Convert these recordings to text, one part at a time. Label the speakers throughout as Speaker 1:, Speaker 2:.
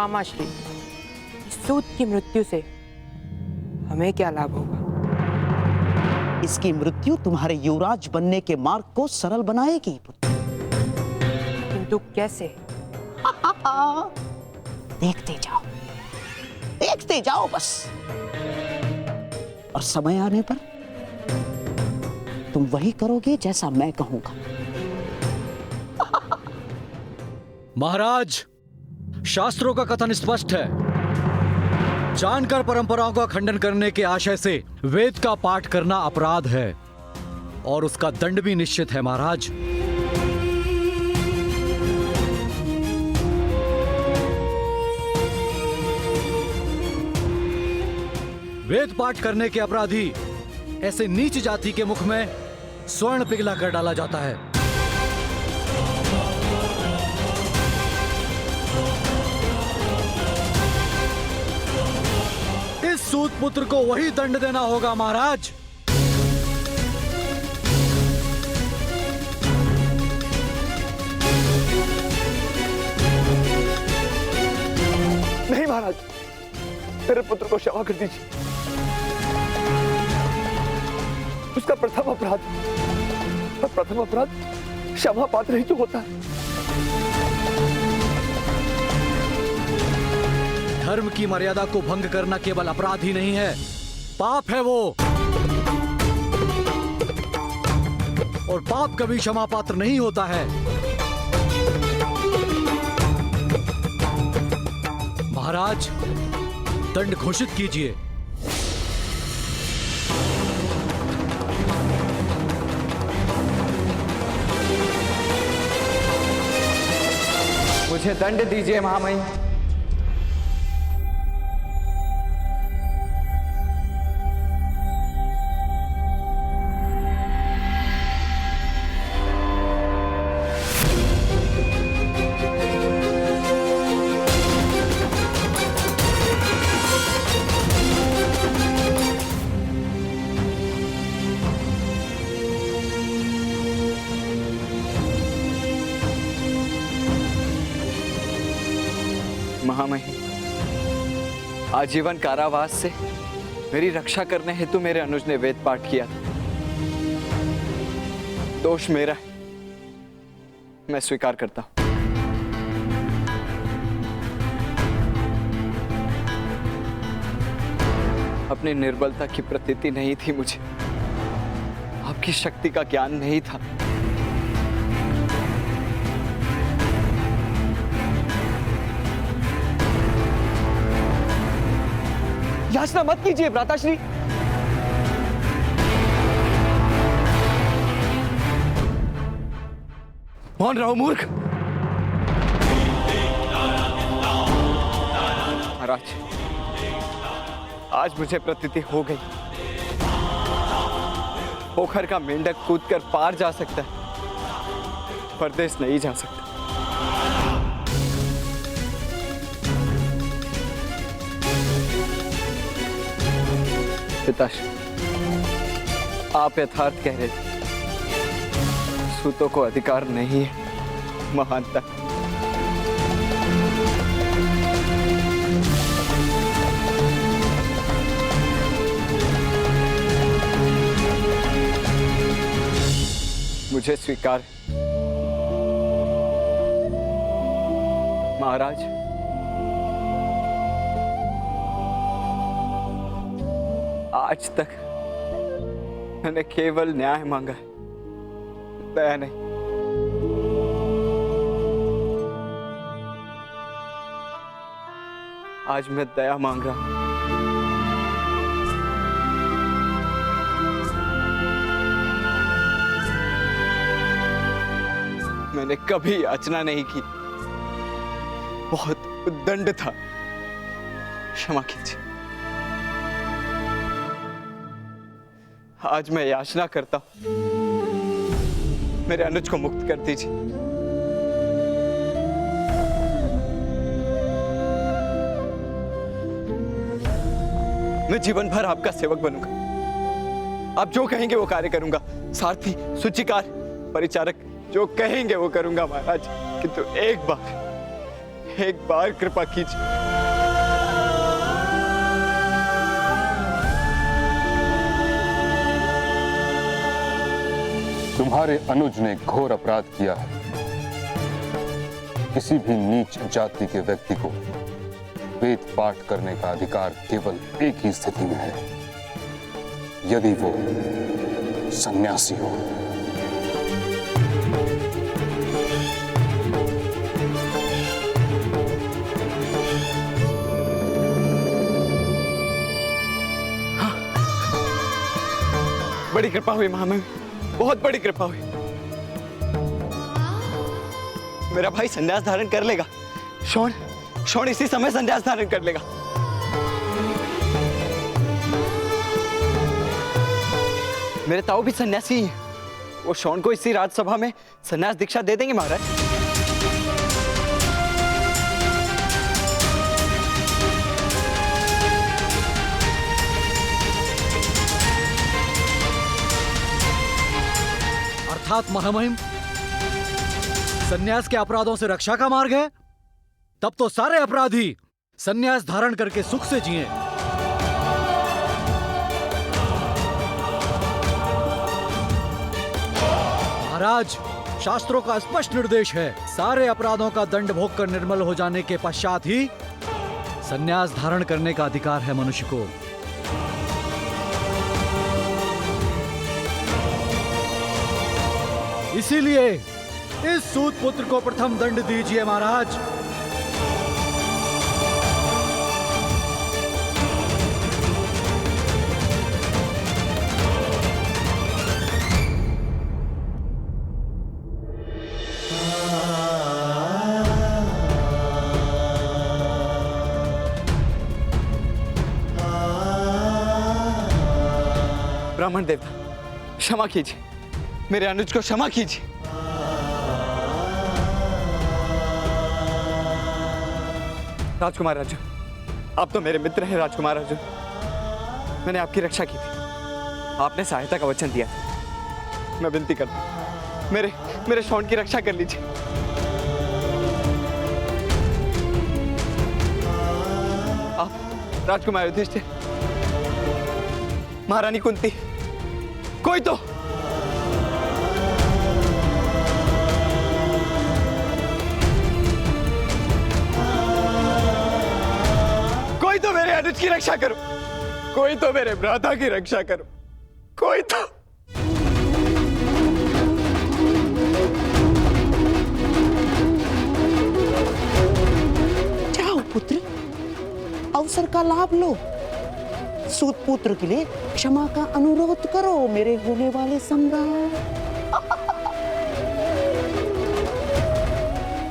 Speaker 1: मामाश्री, इस सूत की मृत्यु से हमें क्या लाभ होगा?
Speaker 2: इसकी मृत्यु तुम्हारे युवराज बनने के मार्ग को सरल बनाएगी पुत्र।
Speaker 1: किंतु कैसे?
Speaker 2: देखते जाओ बस, और समय आने पर तुम वही करोगे जैसा मैं कहूंगा।
Speaker 3: महाराज, शास्त्रों का कथन स्पष्ट है, जानकर परंपराओं का खंडन करने के आशय से वेद का पाठ करना अपराध है और उसका दंड भी निश्चित है। महाराज, वेद पाठ करने के अपराधी ऐसे नीच जाति के मुख में स्वर्ण पिघला कर डाला जाता है। इस सूत पुत्र को वही दंड देना होगा। महाराज,
Speaker 4: नहीं महाराज, मेरे पुत्र को क्षमा कर दीजिए। उसका प्रथम अपराध क्षमा पात्र ही तो होता है।
Speaker 3: धर्म की मर्यादा को भंग करना केवल अपराध ही नहीं है, पाप है वो, और पाप कभी क्षमा पात्र नहीं होता है। महाराज, दंड घोषित कीजिए।
Speaker 5: मुझे दंड दीजिए महामहिम। महामहिम, आजीवन कारावास से मेरी रक्षा करने हेतु मेरे अनुज ने वेद पाठ किया था। दोष मेरा है, मैं स्वीकार करता हूं। अपनी निर्बलता की प्रतीति नहीं थी मुझे, आपकी शक्ति का ज्ञान नहीं था।
Speaker 4: याचना मत कीजिए भ्राताश्री। मौन रहो मूर्ख।
Speaker 5: महाराज, आज मुझे प्रतीति हो गई, पोखर का मेंढक कूदकर पार जा सकता है, परदेश नहीं जा सकता। पिताश्री, आप यथार्थ कह रहे थे, सूतों को अधिकार नहीं है महानता। मुझे स्वीकार है महाराज। आज तक मैंने केवल न्याय मांगा है, दया नहीं। आज मैं दया मांग रहा हूं। मैंने कभी याचना नहीं की, बहुत उद्दंड था, क्षमा कीजिए। आज मैं याचना करता हूं, मेरे अनुज को मुक्त कर दीजिए। मैं जीवन भर आपका सेवक बनूंगा, आप जो कहेंगे वो कार्य करूंगा। सारथी, सूचीकार, परिचारक जो कहेंगे वो करूंगा महाराज। किंतु एक बार कृपा कीजिए।
Speaker 6: तुम्हारे अनुज ने घोर अपराध किया है। किसी भी नीच जाति के व्यक्ति को वेद पाठ करने का अधिकार केवल एक ही स्थिति में है, यदि वो सन्यासी हो।
Speaker 5: बड़ी कृपा हुई महामहिम, बहुत बड़ी कृपा हुई। मेरा भाई संन्यास धारण कर लेगा। शौन इसी समय संन्यास धारण कर लेगा। मेरे ताऊ भी सन्यासी हैं। वो शौन को इसी राजसभा में संन्यास दीक्षा दे देंगे महाराज।
Speaker 3: अर्थात महामहिम, सन्यास के अपराधों से रक्षा का मार्ग है। तब तो सारे अपराधी सन्यास धारण करके सुख से जिएं। महाराज, शास्त्रों का स्पष्ट निर्देश है, सारे अपराधों का दंड भोग कर निर्मल हो जाने के पश्चात ही सन्यास धारण करने का अधिकार है मनुष्य को। इसीलिए इस सूत पुत्र को प्रथम दंड दीजिए महाराज।
Speaker 5: ब्राह्मण देवता, क्षमा कीजिए, मेरे अनुज को क्षमा कीजिए। राजकुमार अर्जुन, आप तो मेरे मित्र हैं। राजकुमार अर्जुन, मैंने आपकी रक्षा की थी, आपने सहायता का वचन दिया था। मैं विनती करता हूं, मेरे शौन की रक्षा कर लीजिए। आप राजकुमार युधिष्ठिर, महारानी कुंती, कोई तो मेरे अनुज की रक्षा करो, कोई तो मेरे भ्राता की रक्षा करो, कोई तो।
Speaker 2: जाओ पुत्र, अवसर का लाभ लो। सूत पुत्र के लिए क्षमा का अनुरोध करो, मेरे होने वाले सम्राट।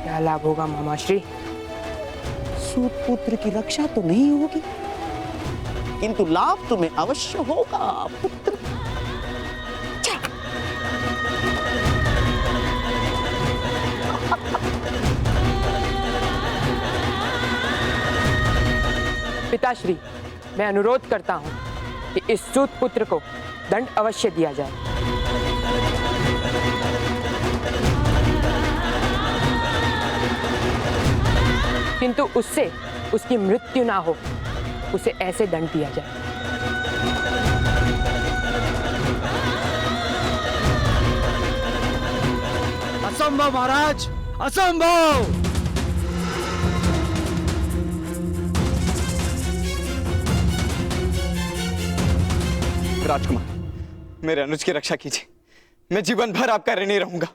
Speaker 1: क्या लाभ होगा मामाश्री?
Speaker 2: सूत पुत्र की रक्षा तो नहीं होगी, किंतु लाभ तुम्हें अवश्य होगा पुत्र।
Speaker 1: पिताश्री, मैं अनुरोध करता हूं कि इस सूत पुत्र को दंड अवश्य दिया जाए। किंतु उससे उसकी मृत्यु ना हो, उसे ऐसे दंड दिया जाए।
Speaker 3: असंभव महाराज, असंभव।
Speaker 5: राजकुमार, मेरे अनुज की रक्षा कीजिए। मैं जीवन भर आपका ऋणी रहूंगा।